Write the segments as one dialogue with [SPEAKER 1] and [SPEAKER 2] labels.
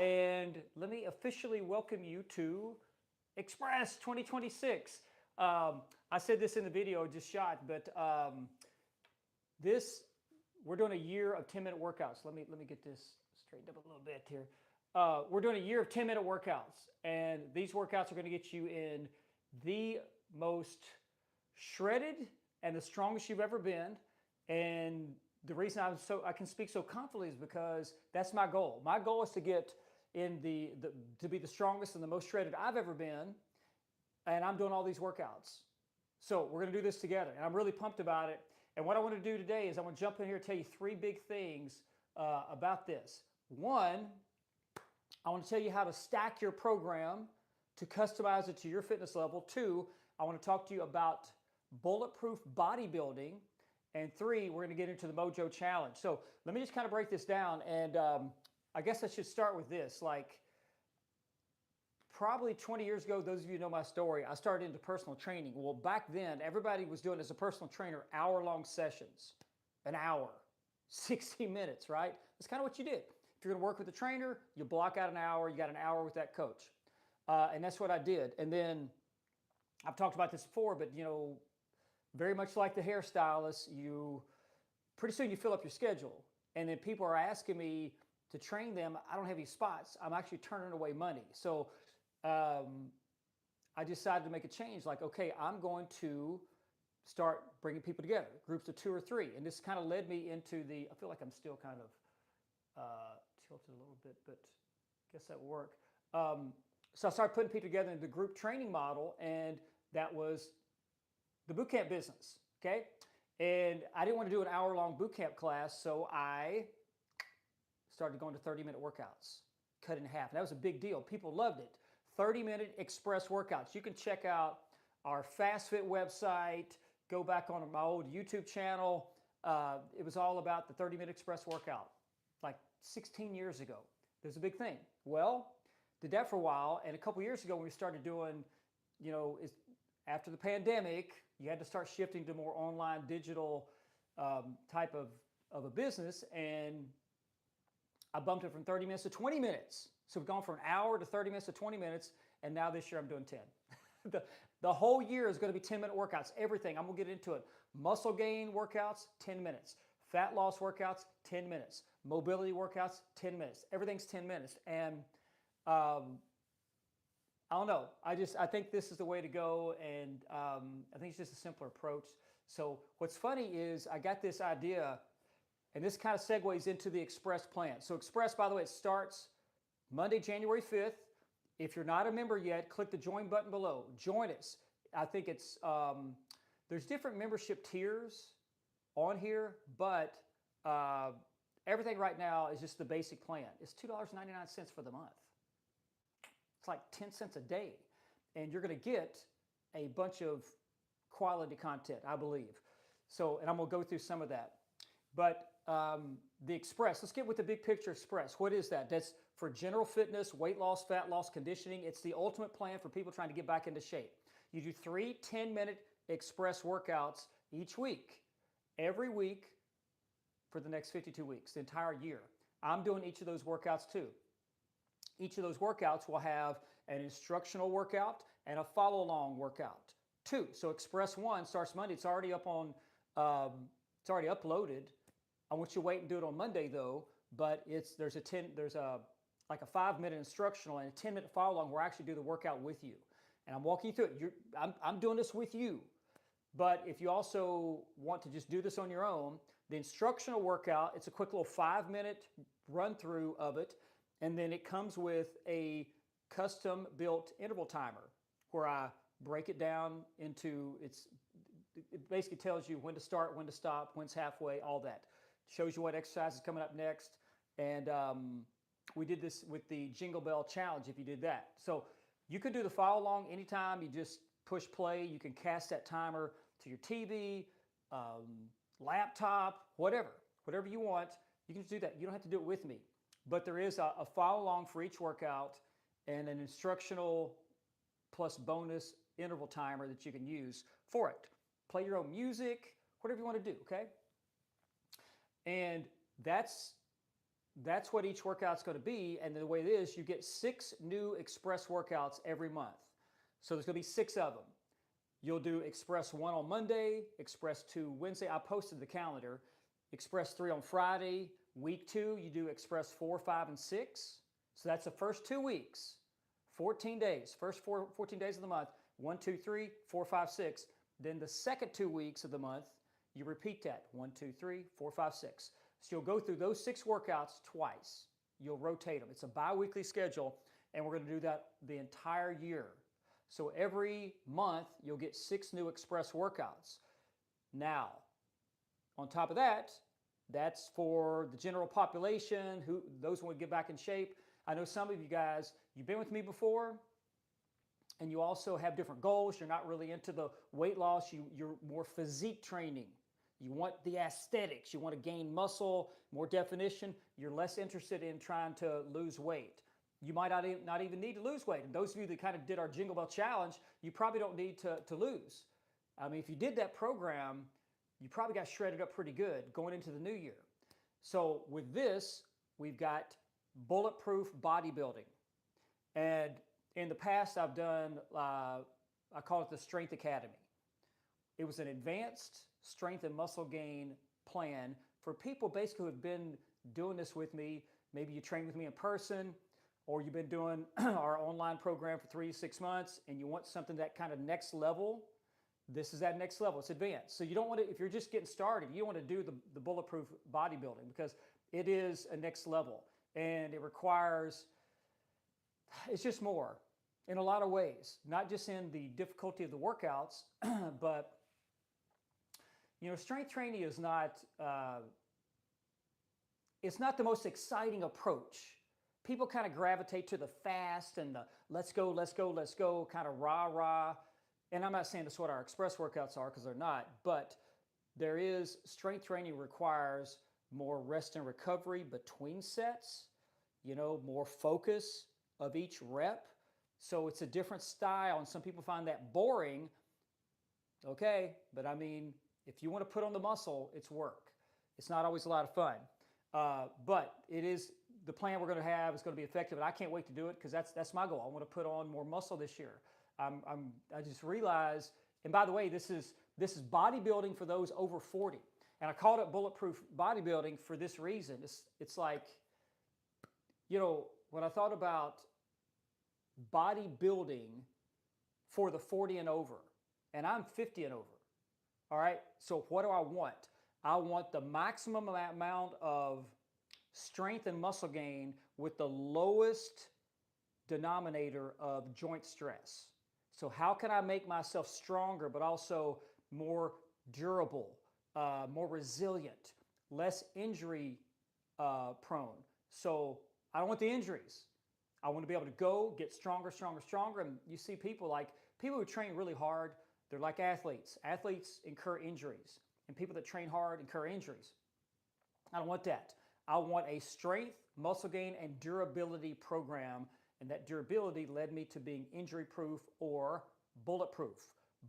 [SPEAKER 1] and let me officially welcome you to Express 2026. I said this in the video, just shot, but this we're doing a year of 10-minute workouts. Let me get this straightened up a little bit here. We're doing a year of 10-minute workouts, and these workouts are going to get you in the most shredded and the strongest you've ever been. And the reason I can speak so confidently is because that's my goal. My goal is to get in to be the strongest and the most shredded I've ever been, and I'm doing all these workouts. So we're going to do this together, and I'm really pumped about it. And what I want to do today is I want to jump in here and tell you three big things about this. One, I want to tell you how to stack your program to customize it to your fitness level. Two, I want to talk to you about bulletproof bodybuilding. And three, we're going to get into the Mojo Challenge. So let me just kind of break this down. And I guess I should start with this. Like probably 20 years ago, those of you who know my story, I started into personal training. Well, back then, everybody was doing as a personal trainer hour-long sessions, an hour, 60 minutes, right? That's kind of what you did. If you're going to work with a trainer, you block out an hour. You got an hour with that coach. And that's what I did. And then I've talked about this before, but very much like the hairstylist, pretty soon you fill up your schedule. And then people are asking me to train them. I don't have any spots. I'm actually turning away money. So I decided to make a change. Like, okay, I'm going to start bringing people together, groups of 2 or 3. And this kind of led me into I feel like I'm still kind of tilted a little bit, but I guess that will work. So I started putting people together in the group training model, and that was the boot camp business, okay? And I didn't want to do an hour-long boot camp class, so I started going to 30-minute workouts, cut in half. And that was a big deal. People loved it. 30-minute express workouts. You can check out our FastFit website, go back on my old YouTube channel. It was all about the 30-minute express workout, like 16 years ago. It was a big thing. Well, did that for a while, and a couple years ago when we started doing, after the pandemic, you had to start shifting to more online digital type of a business, and I bumped it from 30 minutes to 20 minutes. So we've gone from an hour to 30 minutes to 20 minutes, and now this year I'm doing 10. The whole year is going to be 10-minute workouts, everything. I'm going to get into it. Muscle gain workouts, 10 minutes. Fat loss workouts, 10 minutes. Mobility workouts, 10 minutes. Everything's 10 minutes. And I don't know. I think this is the way to go, and I think it's just a simpler approach. So what's funny is I got this idea, and this kind of segues into the Express plan. So Express, by the way, it starts Monday, January 5th. If you're not a member yet, click the join button below. Join us. I think it's there's different membership tiers on here, but everything right now is just the basic plan. It's $2.99 for the month. It's like 10 cents a day, and you're going to get a bunch of quality content, I believe. So, and I'm going to go through some of that. But the Express, let's get with the big picture Express. What is that? That's for general fitness, weight loss, fat loss, conditioning. It's the ultimate plan for people trying to get back into shape. You do 3 10-minute Express workouts each week, every week for the next 52 weeks, the entire year. I'm doing each of those workouts too. Each of those workouts will have an instructional workout and a follow-along workout too. So Express 1 starts Monday. It's already up on, it's already uploaded. I want you to wait and do it on Monday though, but there's like a 5-minute instructional and a 10-minute follow-along where I actually do the workout with you. And I'm walking you through it. I'm doing this with you. But if you also want to just do this on your own, the instructional workout, it's a quick little 5-minute run through of it. And then it comes with a custom built interval timer where I break it down into, it basically tells you when to start, when to stop, when's halfway, all that. Shows you what exercise is coming up next. And we did this with the Jingle Bell Challenge if you did that. So you can do the follow along anytime. You just push play. You can cast that timer to your TV, laptop, whatever you want. You can just do that. You don't have to do it with me. But there is a follow along for each workout and an instructional plus bonus interval timer that you can use for it. Play your own music, whatever you want to do, okay? And that's that's what each workout's going to be. And the way it is, you get 6 new express workouts every month. So there's going to be 6 of them. You'll do Express 1 on Monday, Express 2 Wednesday. I posted the calendar. Express 3 on Friday. Week 2, you do Express 4, 5, and 6. So that's the first 2 weeks, 14 days. First 14 days of the month, 1, 2, 3, 4, 5, 6. Then the second 2 weeks of the month, you repeat that, 1, 2, 3, 4, 5, 6. So you'll go through those 6 workouts twice. You'll rotate them. It's a bi-weekly schedule, and we're going to do that the entire year. So every month, you'll get 6 new express workouts. Now, on top of that, that's for the general population, those who want to get back in shape. I know some of you guys, you've been with me before, and you also have different goals. You're not really into the weight loss. You're more physique training. You want the aesthetics. You want to gain muscle, more definition. You're less interested in trying to lose weight. You might not even need to lose weight. And those of you that kind of did our Jingle Bell Challenge, you probably don't need to lose. I mean, if you did that program, you probably got shredded up pretty good going into the new year. So with this, we've got bulletproof bodybuilding. And in the past, I've done, I call it the Strength Academy. It was an advanced strength and muscle gain plan for people basically who have been doing this with me. Maybe you train with me in person, or you've been doing our online program for 3 to 6 months, and you want something that kind of next level. This is that next level. It's advanced. So you don't want to, if you're just getting started, you don't want to do the bulletproof bodybuilding because it is a next level, and it requires, it's just more in a lot of ways, not just in the difficulty of the workouts, but strength training is not, it's not the most exciting approach. People kind of gravitate to the fast and the let's go kind of rah. And I'm not saying that's what our express workouts are because they're not, but there is, strength training requires more rest and recovery between sets, more focus of each rep. So it's a different style, and some people find that boring. Okay, but I mean, if you want to put on the muscle, it's work. It's not always a lot of fun, but it is the plan we're going to have is going to be effective, and I can't wait to do it because that's my goal. I want to put on more muscle this year. I just realized, and by the way, this is bodybuilding for those over 40, and I called it bulletproof bodybuilding for this reason. It's like, when I thought about bodybuilding for the 40 and over, and I'm 50 and over. All right, so what do I want? I want the maximum amount of strength and muscle gain with the lowest denominator of joint stress. So how can I make myself stronger, but also more durable, more resilient, less injury prone? So I don't want the injuries. I want to be able to go, get stronger. And you see people who train really hard, they're like athletes. Athletes incur injuries, and people that train hard incur injuries. I don't want that. I want a strength, muscle gain, and durability program, and that durability led me to being injury-proof or bulletproof.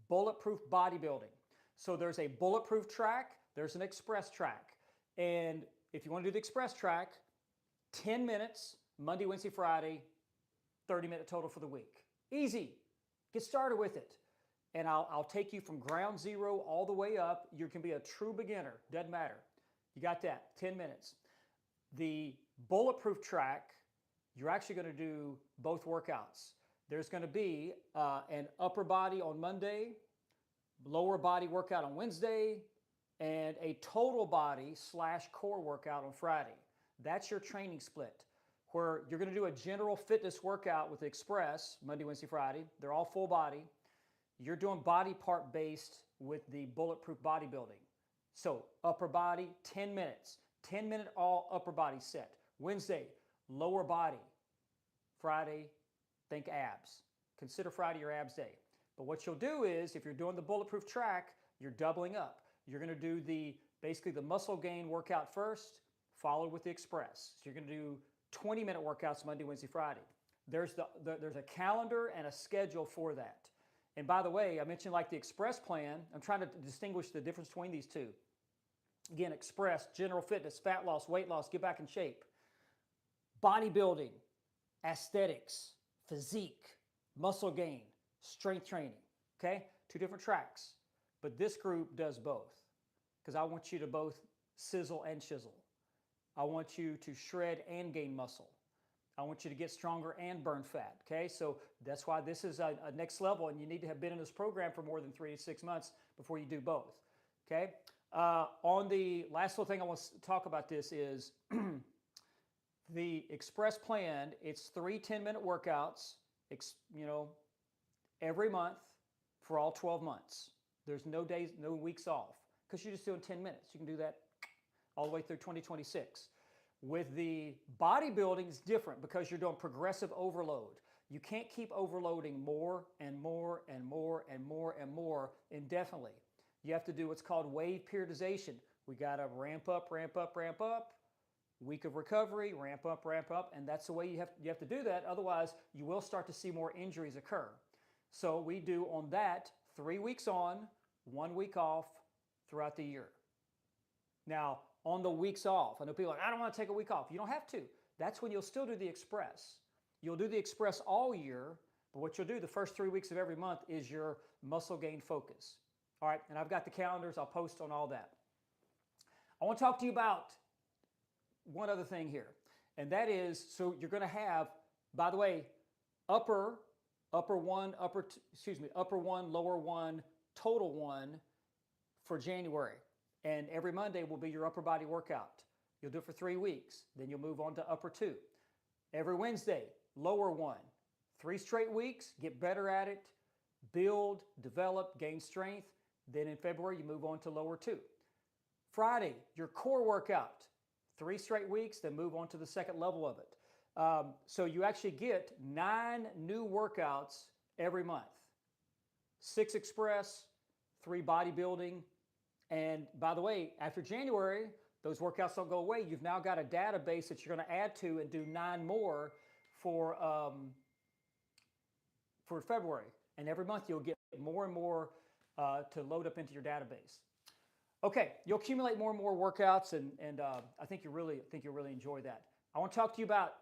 [SPEAKER 1] Bulletproof bodybuilding. So there's a bulletproof track, there's an express track. And if you want to do the express track, 10 minutes, Monday, Wednesday, Friday, 30-minute total for the week. Easy. Get started with it. And I'll take you from ground zero all the way up. You can be a true beginner. Doesn't matter. You got that. 10 minutes. The bulletproof track, you're actually going to do both workouts. There's going to be an upper body on Monday, lower body workout on Wednesday, and a total body / core workout on Friday. That's your training split, where you're going to do a general fitness workout with Express, Monday, Wednesday, Friday. They're all full body. You're doing body part based with the bulletproof bodybuilding. So upper body, 10 minutes. 10-minute all upper body set. Wednesday, lower body. Friday, think abs. Consider Friday your abs day. But what you'll do is, if you're doing the bulletproof track, you're doubling up. You're going to do basically the muscle gain workout first, followed with the express. So you're going to do 20-minute workouts Monday, Wednesday, Friday. There's a calendar and a schedule for that. And by the way, I mentioned like the express plan. I'm trying to distinguish the difference between these two. Again, express, general fitness, fat loss, weight loss, get back in shape. bodybuilding, aesthetics, physique, muscle gain, strength training, okay? 2 different tracks. But this group does both because I want you to both sizzle and chisel. I want you to shred and gain muscle. I want you to get stronger and burn fat, okay? So that's why this is a next level, and you need to have been in this program for more than 3 to 6 months before you do both, okay? On the last little thing I want to talk about this is the Express plan. It's 3 10-minute workouts, every month for all 12 months. There's no days, no weeks off because you're just doing 10 minutes. You can do that all the way through 2026. With the bodybuilding, it's different because you're doing progressive overload. You can't keep overloading more and more and more and more and more indefinitely. You have to do what's called wave periodization. We got to ramp up, ramp up, ramp up. Week of recovery, ramp up, and that's the way you have to do that. Otherwise, you will start to see more injuries occur. So we do on that 3 weeks on, 1 week off throughout the year. Now, on the weeks off, I know people are like, I don't want to take a week off. You don't have to. That's when you'll still do the Express. You'll do the Express all year, but what you'll do the first 3 weeks of every month is your muscle gain focus. All right, and I've got the calendars. I'll post on all that. I want to talk to you about one other thing here, and that is, so you're going to have, by the way, upper one, lower one, total one for January. And every Monday will be your upper body workout. You'll do it for 3 weeks. Then you'll move on to upper 2. Every Wednesday, lower 1. 3 straight weeks, get better at it, build, develop, gain strength. Then in February, you move on to lower 2. Friday, your core workout. 3 straight weeks, then move on to the second level of it. So you actually get 9 new workouts every month. 6 Express, 3 bodybuilding. And by the way, after January, those workouts don't go away. You've now got a database that you're going to add to and do 9 more for February. And every month you'll get more and more to load up into your database. Okay, you'll accumulate more and more workouts, and I think you'll really enjoy that. I want to talk to you about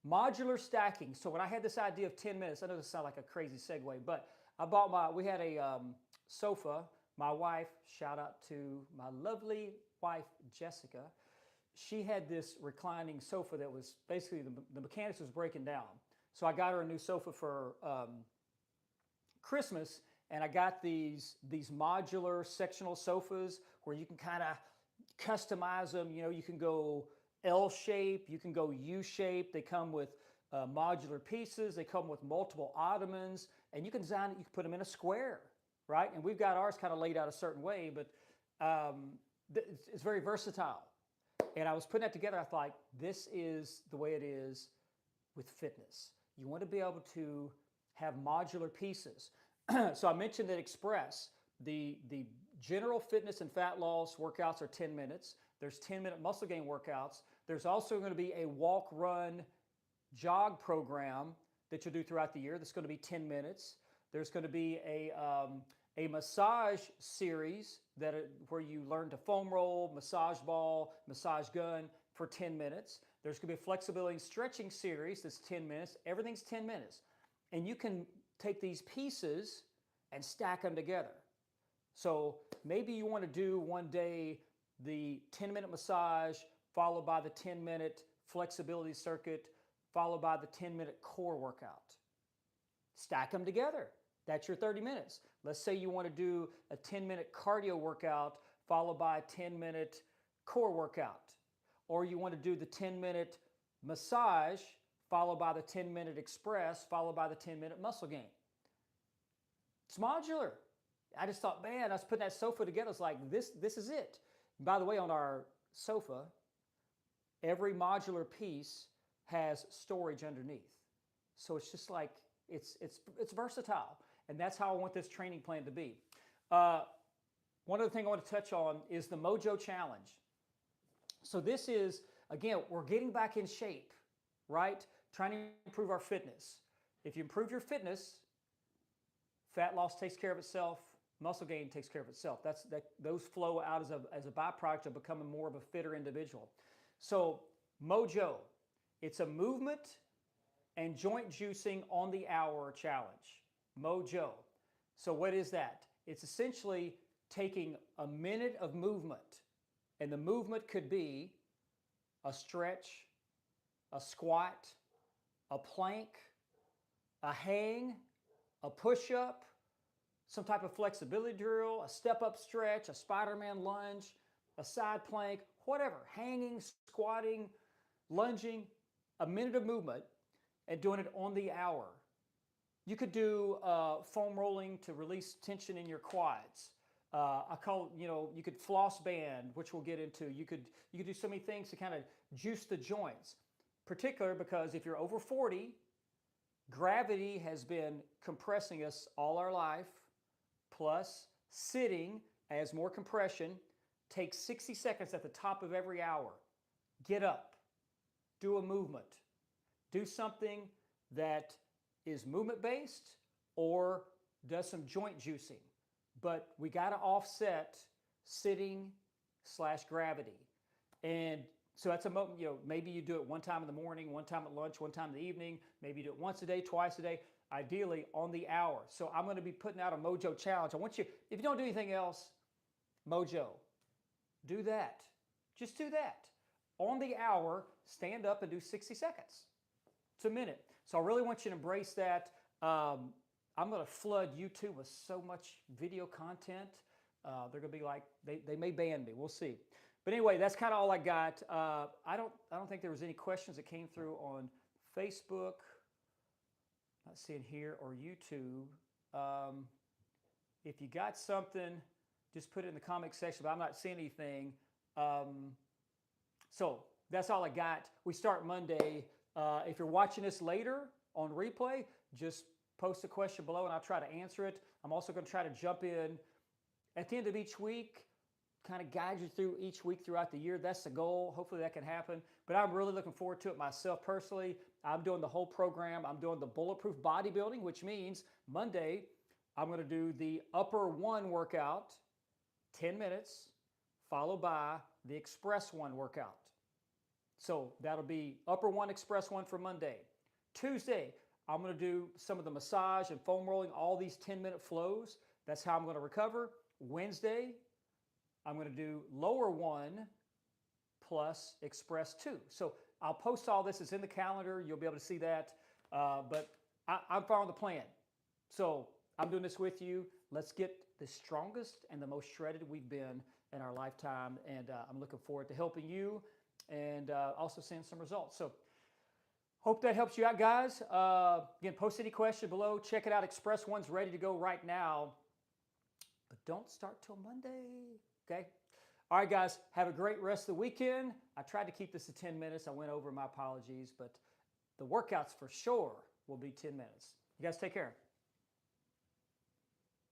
[SPEAKER 1] modular stacking. So when I had this idea of 10 minutes, I know this sounds like a crazy segue, but we had a sofa. My wife, shout out to my lovely wife, Jessica. She had this reclining sofa that was basically, the mechanics was breaking down. So I got her a new sofa for Christmas, and I got these modular sectional sofas where you can kind of customize them. You know, you can go L shape, you can go U shape. They come with modular pieces. They come with multiple ottomans, and you can design it. You can put them in a square, right? And we've got ours kind of laid out a certain way, but it's very versatile. And I was putting that together. I thought, this is the way it is with fitness. You want to be able to have modular pieces. So I mentioned that Express, the general fitness and fat loss workouts are 10 minutes. There's 10-minute muscle gain workouts. There's also going to be a walk, run, jog program that you'll do throughout the year. That's going to be 10 minutes. There's going to be a massage series where you learn to foam roll, massage ball, massage gun for 10 minutes. There's going to be a flexibility and stretching series that's 10 minutes. Everything's 10 minutes. And you can take these pieces and stack them together. So maybe you want to do one day the 10-minute massage followed by the 10-minute flexibility circuit followed by the 10-minute core workout. Stack them together. That's your 30 minutes. Let's say you want to do a 10-minute cardio workout followed by a 10-minute core workout. Or you want to do the 10-minute massage followed by the 10-minute express followed by the 10-minute muscle gain. It's modular. I just thought, man, I was putting that sofa together. It's like, this is it. And by the way, on our sofa, every modular piece has storage underneath. So it's just like, it's versatile. And that's how I want this training plan to be. One other thing I want to touch on is the Mojo Challenge. So this is, again, we're getting back in shape, right? Trying to improve our fitness. If you improve your fitness, fat loss takes care of itself, muscle gain takes care of itself. Those flow out as a byproduct of becoming more of a fitter individual. So Mojo, It's a movement and joint juicing on the hour challenge, Mojo. So what is that? It's essentially taking a minute of movement, and the movement could be a stretch, a squat, a plank, a hang, a push-up, some type of flexibility drill, a step-up stretch, a Spider-Man lunge, a side plank, whatever, hanging, squatting, lunging, a minute of movement, and doing it on the hour. You could do foam rolling to release tension in your quads. You could floss band, which we'll get into. You could do so many things to kind of juice the joints, particularly because if you're over 40, gravity has been compressing us all our life, plus sitting adds more compression. Take 60 seconds at the top of every hour. Get up, do a movement, do something that is movement-based or does some joint juicing. But we got to offset sitting/gravity. And so that's maybe you do it one time in the morning, one time at lunch, one time in the evening. Maybe you do it once a day, twice a day, ideally on the hour. So I'm going to be putting out a Mojo challenge. I want you, if you don't do anything else, Mojo, do that. Just do that. On the hour, stand up and do 60 seconds. It's a minute. So I really want you to embrace that. I'm going to flood YouTube with so much video content. They're going to be like, they may ban me. We'll see. But anyway, that's kind of all I got. I don't think there was any questions that came through on Facebook. Not seeing here, or YouTube. If you got something, just put it in the comment section, but I'm not seeing anything. So that's all I got. We start Monday. If you're watching this later on replay, just post a question below and I'll try to answer it. I'm also going to try to jump in at the end of each week, kind of guide you through each week throughout the year. That's the goal. Hopefully that can happen. But I'm really looking forward to it myself personally. I'm doing the whole program. I'm doing the bulletproof bodybuilding, which means Monday I'm going to do the upper one workout, 10 minutes, followed by the express one workout. So that'll be upper one, express one for Monday. Tuesday, I'm going to do some of the massage and foam rolling, all these 10-minute flows. That's how I'm going to recover. Wednesday, I'm going to do lower one plus express two. So I'll post all this. It's in the calendar. You'll be able to see that. But I'm following the plan. So I'm doing this with you. Let's get the strongest and the most shredded we've been in our lifetime. And I'm looking forward to helping you and also seeing some results. So hope that helps you out, guys. Again, post any question below. Check it out. Express One's ready to go right now. But don't start till Monday, okay? All right, guys, have a great rest of the weekend. I tried to keep this to 10 minutes. I went over, my apologies, but the workouts for sure will be 10 minutes. You guys take care.